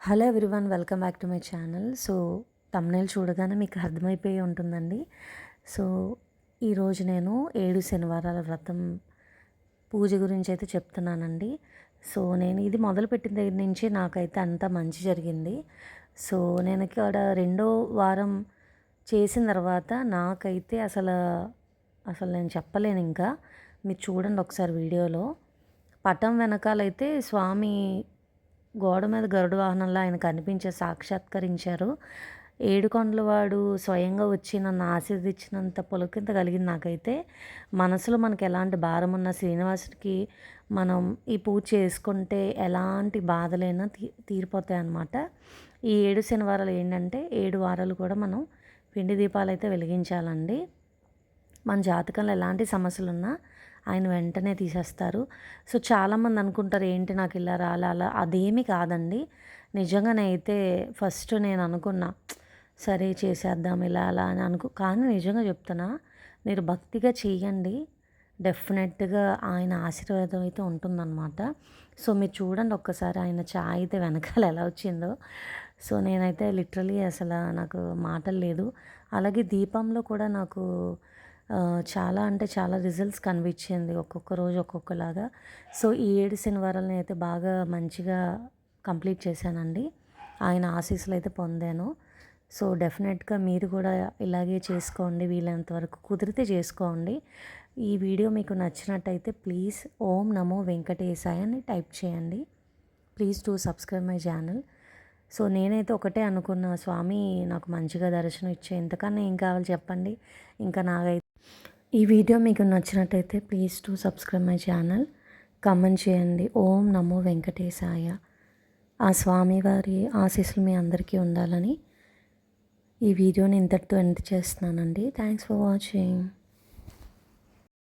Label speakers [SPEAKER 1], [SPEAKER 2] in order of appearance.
[SPEAKER 1] Hello everyone, welcome back to my channel. So thumbnail చూడగానే మీకు అర్థమైపోయి ఉంటుందండి. సో ఈరోజు నేను 7 శనివారాల వ్రతం పూజ గురించి అయితే చెప్తున్నానండి. సో నేను ఇది మొదలుపెట్టిన దగ్గర నుంచి నాకైతే అంతా మంచి జరిగింది. సో నేను ఇక్కడ రెండో వారం చేసిన తర్వాత నాకైతే అసలు నేను చెప్పలేను ఇంకా. మీరు చూడండి ఒకసారి వీడియోలో. పటం వెనకాలైతే స్వామి గోడ మీద గరుడ వాహనంలో ఆయన కనిపించే సాక్షాత్కరించారు. ఏడుకొండలవాడు స్వయంగా వచ్చి నన్ను ఆశీర్వదించినంత పులకింత కలిగింది నాకైతే. మనసులో మనకు ఎలాంటి భారం ఉన్న శ్రీనివాసుడికి మనం ఈ పూజ చేసుకుంటే ఎలాంటి బాధలైనా తీరిపోతాయి అన్నమాట. ఈ 7 శనివారాలు ఏంటంటే 7 వారాలు కూడా మనం పిండి దీపాలు అయితే వెలిగించాలండి. మన జాతకంలో ఎలాంటి సమస్యలున్నా ఆయన వెంటనే తీసేస్తారు. సో చాలామంది అనుకుంటారు ఏంటి నాకు ఇలా రాలా అలా, అదేమీ కాదండి. నిజంగానే అయితే ఫస్ట్ నేను అనుకున్నా సరే చేసేద్దాం ఇలా అలా అని కానీ నిజంగా చెప్తున్నా, మీరు భక్తిగా చేయండి, డెఫినెట్గా ఆయన ఆశీర్వాదం అయితే ఉంటుందన్నమాట. సో మీరు చూడండి ఒక్కసారి ఆయన ఛాయ్ అయితే వెనకాల ఎలా వచ్చిందో. సో నేనైతే లిటరలీ నాకు మాటలు లేదు. అలాగే దీపంలో కూడా నాకు చాలా అంటే చాలా రిజల్ట్స్ కనిపించింది, ఒక్కొక్క రోజు ఒక్కొక్కలాగా. సో ఈ 7 శనివారాలని అయితే బాగా మంచిగా కంప్లీట్ చేశానండి. ఆయన ఆశీస్సులు అయితే పొందాను. సో డెఫినెట్గా మీరు కూడా ఇలాగే చేసుకోండి, వీలైనంత వరకు కుదిరితే చేసుకోండి. ఈ వీడియో మీకు నచ్చినట్టయితే ప్లీజ్ ఓం నమో వెంకటేశాయ అని టైప్ చేయండి. Please to subscribe my channel. So నేనైతే ఒకటే అనుకున్నా, స్వామి నాకు మంచిగా దర్శనం ఇచ్చే, ఇంతకన్నా ఏం కావాలి చెప్పండి. ఇంకా నాకైతే ఈ వీడియో మీకు నచ్చినట్టయితే please to subscribe my channel, comment చేయండి. ఓం నమో వెంకటేశాయ. ఆ స్వామివారి ఆశీస్సులు మీ అందరికీ ఉండాలని ఈ వీడియోని ఇంతటితో ఎండ్ చేస్తున్నానండి. Thanks for watching.